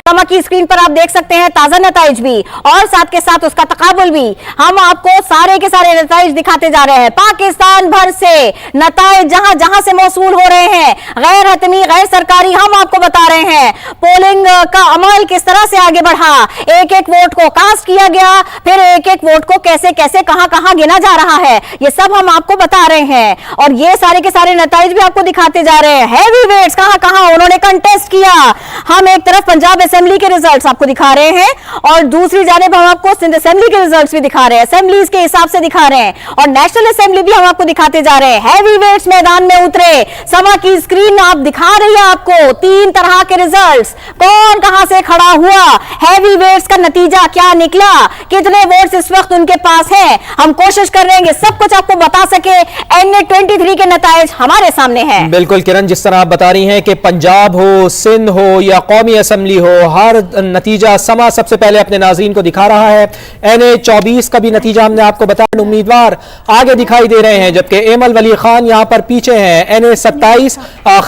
समा की स्क्रीन पर आप देख सकते हैं ताजा नताइज भी और साथ के साथ उसका तकाबुल भी। हम आपको सारे के सारे नताइज दिखाते जा रहे हैं। पाकिस्तान भर से नताइज जहां जहां से मौसूल हो रहे हैं, गैर हतमी गैर सरकारी, हम आपको बता रहे हैं पोलिंग का अमल किस तरह से आगे बढ़ा, एक एक वोट को कास्ट किया गया, फिर एक एक वोट को कैसे कैसे कहां कहां गिना जा रहा है, ये सब हम आपको बता रहे हैं। और ये सारे के सारे नताइज भी आपको दिखाते जा रहे हैं। हैवी वेट्स कहां कहां उन्होंने कंटेस्ट किया। हम एक तरफ पंजाब असेंबली के रिजल्ट्स आपको दिखा रहे हैं और दूसरी जानिब हम आपको सिंध असेंबली के रिजल्ट्स भी दिखा रहे हैं, असेंबलीज के हिसाब से दिखा रहे हैं, और नेशनल असेंबली भी हम आपको दिखाते जा रहे हैं। हैवी वेट्स मैदान में उतरे। समा की स्क्रीन आप दिखा रही है आपको 3 तरह के रिजल्ट्स, कौन कहां से खड़ा हुआ, हैवी वेट्स का नतीजा क्या निकला, कितने वोट्स इस वक्त उनके पास हैं। हम कोशिश कर रहे हैं सब कुछ आपको बता सके। NA-23 के नताइज हमारे सामने हैं। बिल्कुल किरण, जिस तरह आप बता रही हैं कि पंजाब हो, सिंध हो या कौमी असेंबली हो, हर नतीजा समा सबसे पहले अपने नाज़रीन को दिखा रहा है। NA-24 का भी नतीजा हमने आपको बताया, उम्मीदवार आगे दिखाई दे रहे हैं, जबकि एमल वली खान यहां पर पीछे हैं। NA-27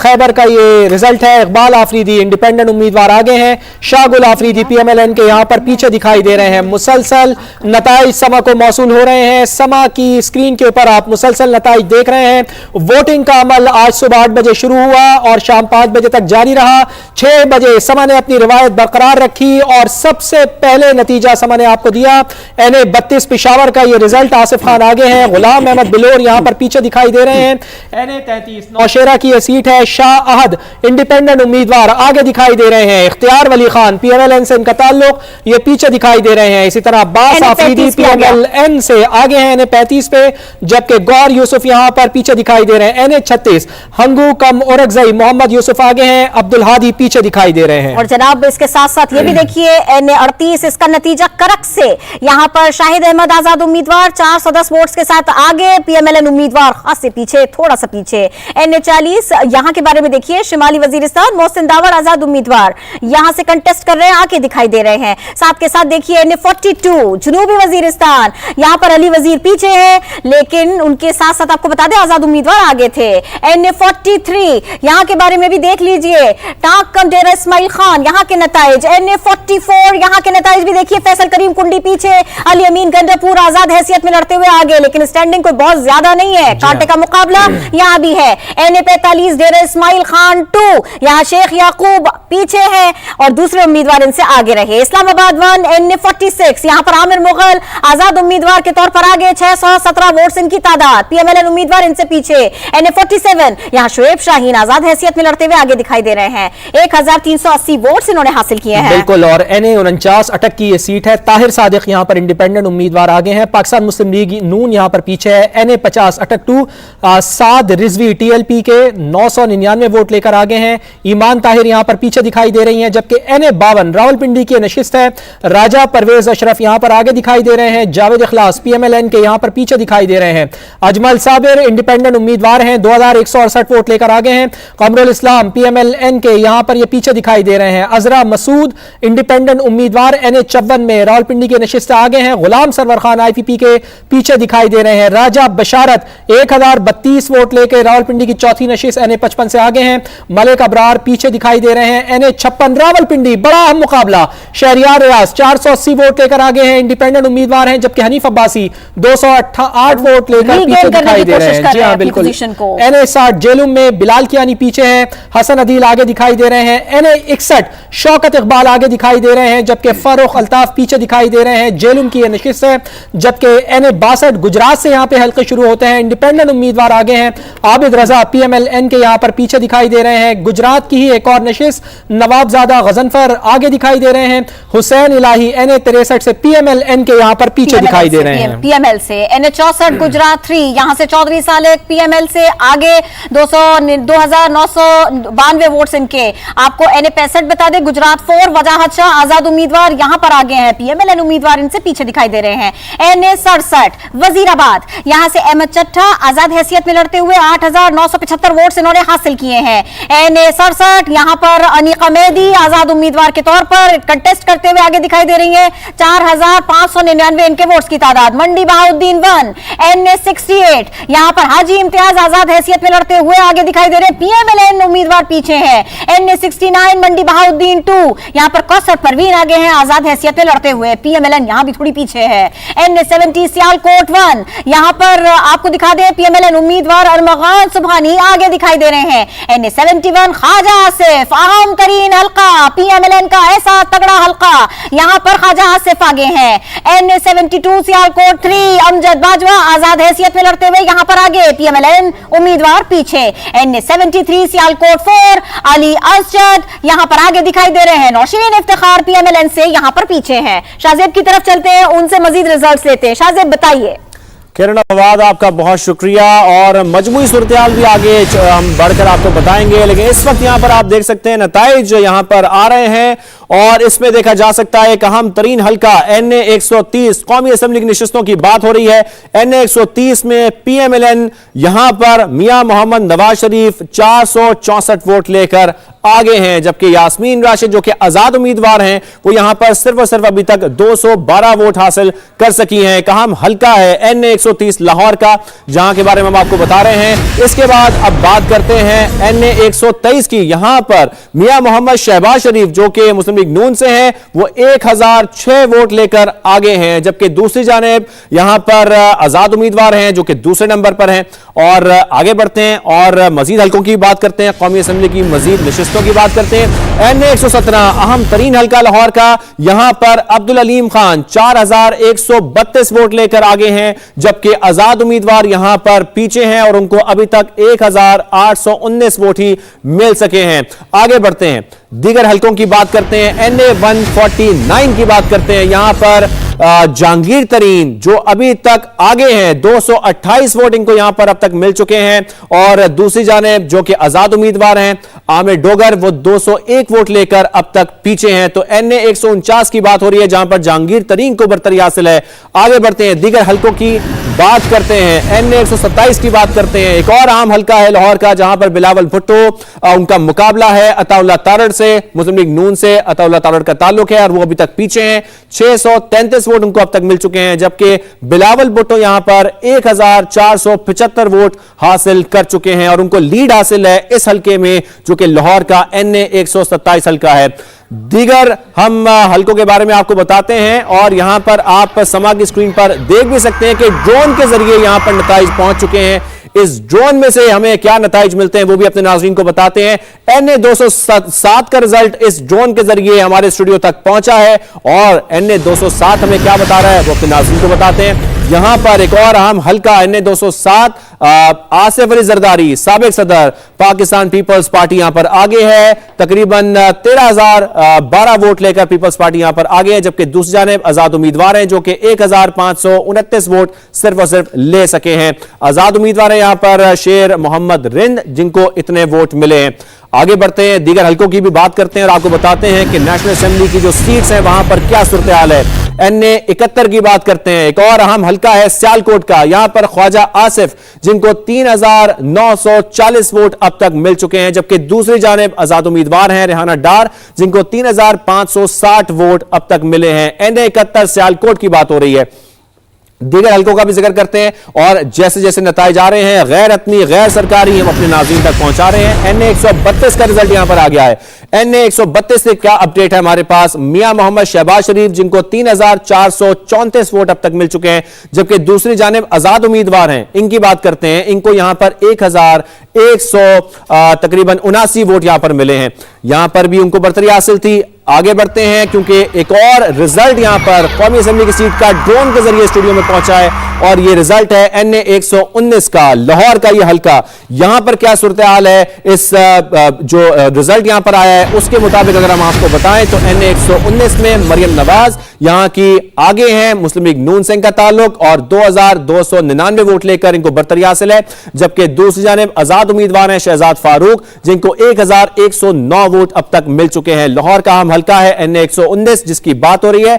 खैबर का ये रिजल्ट है, इकबाल आफरीदी इंडिपेंडेंट उम्मीदवार आगे हैं, शाहगुल आफरीदी PMLN के यहां पर पीछे दिखाई दे रहे हैं। मुसलसल नताइज समा को मौसूल हो रहे हैं। समा की स्क्रीन के ऊपर आप मुसलसल नताइज देख रहे हैं। वोटिंग का अमल आज सुबह 8 बजे शुरू हुआ और शाम 5 बजे तक जारी रहा। 6 बजे समा ने अपनी रिवायत बरकरार रखी और सबसे पहले नतीजा समा ने आपको दिया। NA-32 पिशावर का ये रिजल्ट, आसिफ खान आगे हैं, गुलाम अहमद बिलोर यहां पर पीछे दिखाई दे रहे हैं। NA-33 नौशेरा की यह सीट है, शाह अहद इंडिपेंडेंट उम्मीदवार आगे दिखाई दे रहे हैं। इख्तियार वली खान PMLN से इनका ताल्लुक, ये पीछे दिखाई दे रहे हैं। इसी तरह अब्बास आफरीदी PMLN से आगे हैं NA-35 पे, जबकि गौर यूसुफ यहां पर पीछे दिखाई दे रहे हैं। NA-36 हंगू कम औरकजई मोहम्मद यूसुफ आगे हैं, अब्दुल हादी पीछे दिखाई दे रहे हैं। और जनाब इसके साथ साथ ये भी देखिए NA-38 इसका नतीजा करक से यहां पर शाहिद अहमद आजाद उम्मीदवार 410 वोट्स के साथ आगे, PMLN उम्मीदवार खासे पीछे, थोड़ा सा पीछे। NA-40 यहां के बारे में देखिए, शिमाली वजीरिस्तान मोहसिन दावर आजाद उम्मीदवार यहां से कंटेस्ट कर रहे हैं, आगे दिखाई दे रहे हैं। साथ के साथ देखिए NA-42 जनूबी वजीरिस्तान, यहां पर अली वजीर पीछे है, लेकिन उनके साथ साथ आपको बता दें आजाद उम्मीदवार आगे थे। NA-43 यहां के बारे में भी देख लीजिए, टाक कम डेरा इस्माइल खान यहां के नताइज। NA-44 यहां के नताइज भी देखिए, फैसल करीम कुंडी पीछे, अली अमीन गंडापुर आजाद हैसियत में लड़ते हुए आगे, लेकिन स्टैंडिंग कोई बहुत ज्यादा नहीं है, कांटे का मुकाबला यहां भी है। NA-45 डेरा इस्माइल खान 2 यहां शेख याकूब पीछे है और दूसरे उम्मीदवार इनसे आगे रहे। इस्लामाबाद 1 NA-46 यहां पर आमिर मुगल आजाद उम्मीदवार के तौर पर आगे, 617 वोट्स इनकी तादाद, PMLN उम्मीदवार इनसे पीछे। NA-47 यहां शुएब शाहीन आजाद हैसियत में लड़ते हुए आगे दिखाई दे रहे हैं, 1380 वोट्स इन्होंने हासिल किए हैं। बिल्कुल, और NA-49 अटक की ये सीट है, ताहिर सादिक यहां पर इंडिपेंडेंट उम्मीदवार आगे हैं, पाकिस्तान मुस्लिम लीग नून यहां पर पीछे है। NA-50 अटक 2 साद रिजवी TLP के 999 वोट लेकर आगे हैं, ईमान ताहिर यहां पर पीछे दिखाई दे रही हैं, जबकि NA-52 रावलपिंडी की नशिस्त है, राजा परवेज अशरफ यहां पर आगे दिखाई दे रहे हैं, जावेद इखलास PMLN के यहां पर पीछे दिखाई दे रहे हैं, अजमल साबिर इंडिपेंडेंट उम्मीदवार हैं, 2168 वोट लेकर आगे हैं, कमरुल इस्लाम PMLN के यहां पर ये पीछे दिखाई दे रहे हैं, अजरा मसूद इंडिपेंडेंट उम्मीदवार NA-54 में रावलपिंडी के नशिस्त आगे हैं, गुलाम सरवर खान IPP के पीछे दिखाई दे रहे हैं, राजा बशारत 1032 वोट लेकर रावलपिंडी की चौथी नशिस्त NA-55 से आगे हैं, मलिक अबरार पीछे दिखाई दे रहे हैं। NA-56 रावलपिंडी बड़ा अहम मुकाबला, शहरियार रियाज 480 वोट लेकर आगे हैं, इंडिपेंडेंट उम्मीदवार हैं, जबकि हनीफ अब्बासी 208 वोट लेकर पीछे दिखाई दे रहे हैं। जी हाँ बिल्कुल। NA-60 जेलुम में बिलाल कियानी पीछे हैं, हसन अदील आगे दिखाई दे रहे हैं। NA-61 शौकत इकबाल आगे दिखाई दे रहे हैं, जबकि फरूख अल्ताफ पीछे दिखाई दे रहे हैं, जेलुम की नशिस्त है, जबकि NA-62 गुजरात से यहां पे हल्के शुरू होते हैं, इंडिपेंडेंट उम्मीदवार आगे हैं, आबिद रजा PMLN के यहां पर पीछे दिखाई दे रहे हैं। गुजरात की ही एक और नशिस्त नवाबजादा गजनफर आगे दिखाई दे रहे हैं, हुसैन इलाही NA-63 से PMLN के यहां पर पीछे दिखाई दे रहे हैं। PML से NA-64 गुजरात 3 यहां से चौधरी सालेक PML से आगे 2992 वोट्स इनके। आपको NA-65 बता दें, गुजरात 4 वजाहत शाह आजाद उम्मीदवार यहां पर आगे हैं, PMLN उम्मीदवार इनसे पीछे दिखाई दे रहे हैं। NA-67 वजीराबाद यहां से अहमद चट्टा आजाद हैसियत में लड़ते हुए 8975 वोट्स इन्होंने हासिल किए हैं। NA-67 यहां पर अनीका मेहदी आजाद उम्मीदवार के तौर पर कंटेस्ट करते हुए आगे दिखाई दे रही है, 4599 इनके वोट्स की तादाद। मंडी बहाउद्दीन 1 NA-68 यहां पर हाजी इम्तियाज आजाद हैसियत में लड़ते हुए आगे दिखाई दे रहे हैं, PMLN उम्मीदवार पीछे है। NA-69 मंडी बहाउद्दीन 72 यहाँ पर कौसर परवीन आगे हैं आजाद हैसियत में लड़ते हुए। पीएमएलएन यहाँ भी थोड़ी पीछे है। NA-70 सियालकोट 1 यहाँ पर आपको दिखा दें पीएमएलएन उम्मीदवार अरमगान सुबहानी आगे दिखाई दे रहे हैं। NA-71 ख्वाजा आसिफ अहम तरीन हल्का, पीएमएलएन का ऐसा तगड़ा हल्का, यहाँ पर ख्वाजा आसिफ आगे हैं। NA-72 सियालकोट 3 अमजद बाजवा आजाद हैसियत में लड़ते हुए यहाँ पर आगे, पीएमएलएन उम्मीदवार पीछे। NA-73 सियालकोट 4 अली असजद यहाँ पर आगे दिखाई दे रहे हैं। नौशीन इफ्तिखार पीएमएलएन से यहाँ पर पीछे हैं। शाहजेब की तरफ चलते हैं, उनसे मजीद रिजल्ट लेते हैं। शाहजेब बताइए। किरण फवाद, आपका बहुत शुक्रिया। और मजमूई सूरत-ए-हाल भी आगे हम बढ़कर आपको बताएंगे, लेकिन इस वक्त यहाँ पर आप देख सकते हैं नताइज यहाँ पर आ रहे हैं और इसमें देखा जा सकता है एक अहम तरीन हल्का NA-130 कौमी असेंबली की निशस्तों की बात हो रही है। NA-130 में पीएमएलएन यहाँ पर मियां मोहम्मद नवाज शरीफ 464 वोट लेकर आगे हैं, जबकि यास्मीन राशिद जो कि आजाद उम्मीदवार हैं वो यहां पर सिर्फ और सिर्फ अभी तक 212 वोट हासिल कर सकी हैं। एक अहम हल्का है NA-130 लाहौर का, जहां के बारे में हम आपको बता रहे हैं। इसके बाद अब बात करते हैं NA-123 की। यहां पर मियां मोहम्मद शहबाज शरीफ जो कि मुस्लिम लीग नून से हैं वो 1006 वोट लेकर आगे हैं, जबकि दूसरी जानिब यहां पर आजाद उम्मीदवार हैं जो कि दूसरे नंबर पर हैं। और आगे बढ़ते हैं और मजीद हल्कों की बात करते हैं, कौमी असेंबली की मजीद निशस्तों की बात करते हैं। NA-117 अहम तरीन हल्का लाहौर का, यहां पर अब्दुल अलीम खान 4132 वोट लेकर आगे हैं, जबकि आजाद उम्मीदवार यहां पर पीछे हैं और उनको अभी तक 1819 वोट ही मिल सके हैं। आगे बढ़ते हैं, दीगर हल्कों की बात करते हैं। NA-149 की बात करते हैं। यहां पर जहांगीर तरीन जो अभी तक आगे हैं, 228 वोट इनको यहां पर अब तक मिल चुके हैं। और दूसरी जानिब जो कि आजाद उम्मीदवार हैं आमिर डोगर वो 201 वोट लेकर अब तक पीछे हैं। तो NA-149 की बात हो रही है जहां पर जहांगीर तरीन को बरतरी हासिल है। आगे बढ़ते हैं, दीगर हल्कों की बात करते हैं। NA-127 की बात करते हैं। एक और अहम हल्का है लाहौर का, जहां पर बिलावल भुट्टो उनका मुकाबला है अताउल्लाह तारड़ से, मुस्लिम लीग नून से अताउल्लाह तारड़ का ताल्लुक है और वो अभी तक पीछे हैं। 633 वोट उनको अब तक मिल चुके हैं, जबकि बिलावल भुट्टो यहां पर 1475 वोट हासिल कर चुके हैं और उनको लीड हासिल है इस हल्के में जो कि लाहौर का NA-127 हल्का है। दीगर हम हल्कों के बारे में आपको बताते हैं और यहां पर आप समा की स्क्रीन पर देख भी सकते हैं कि ड्रोन के जरिए यहां पर नताइज पहुंच चुके हैं। इस ड्रोन में से हमें क्या नताइज मिलते हैं वो भी अपने नाज़रीन को बताते हैं। NA-207 का रिजल्ट इस ड्रोन के जरिए हमारे स्टूडियो तक पहुंचा है और NA-207 हमें क्या बता रहा है वो अपने नाज़रीन को बताते हैं। यहां पर एक और अहम हल्का NA-207 आसिफ अली जरदारी साबिक सदर पाकिस्तान पीपल्स पार्टी यहां पर आगे है, तकरीबन 13,012 वोट लेकर पीपल्स पार्टी यहां पर आगे है, जबकि दूसरी जानिब आजाद उम्मीदवार हैं जो कि 1529 वोट सिर्फ और सिर्फ ले सके हैं। आजाद उम्मीदवार है यहां पर शेर मोहम्मद रिंद जिनको इतने वोट मिले हैं। आगे बढ़ते हैं, दीगर हल्कों की भी बात करते हैं और आपको बताते हैं कि नेशनल असेंबली की जो सीट्स हैं वहां पर क्या सूरत हाल है। NA-71 की बात करते हैं। एक और अहम हल्का है सियालकोट का, यहां पर ख्वाजा आसिफ जिनको 3940 वोट अब तक मिल चुके हैं, जबकि दूसरी जानिब आजाद उम्मीदवार हैं रेहाना डार जिनको 3560 वोट अब तक मिले हैं। NA-71 सियालकोट की बात हो रही है। दीगर हल्कों का भी जिक्र करते हैं और जैसे जैसे नताइज आ रहे हैं गैर रत्नी गैर सरकारी हम अपने नाज़रीन तक पहुंचा रहे हैं। NA-132 का रिजल्ट यहां पर आ गया है। NA-132 से क्या अपडेट है हमारे पास। मियां मोहम्मद शहबाज शरीफ जिनको 3434 वोट अब तक मिल चुके हैं, जबकि दूसरी जानिब आजाद उम्मीदवार हैं, इनकी बात करते हैं। इनको यहां पर 1100 तकरीबन 79 वोट यहां पर मिले हैं, यहां पर भी उनको बरतरी हासिल थी। आगे बढ़ते हैं क्योंकि एक और रिजल्ट यहां पर कौमी असेंबली की सीट का ड्रोन के जरिए स्टूडियो में पहुंचा है और यह रिजल्ट है NA-119 का, लाहौर का यह हल्का। यहां पर क्या सूरत हाल है, इस जो रिजल्ट यहां पर आया है उसके मुताबिक अगर हम आपको बताएं तो NA-119 में मरियम नवाज यहां की आगे हैं, मुस्लिम लीग नून से इनका ताल्लुक और 2299 वोट लेकर इनको बरतरी हासिल है, जबकि दूसरी जानिब आजाद उम्मीदवार हैं शहजाद फारूक जिनको 1109 वोट अब तक मिल चुके हैं। लाहौर का हम हल्का है NA-119 जिसकी बात हो रही है।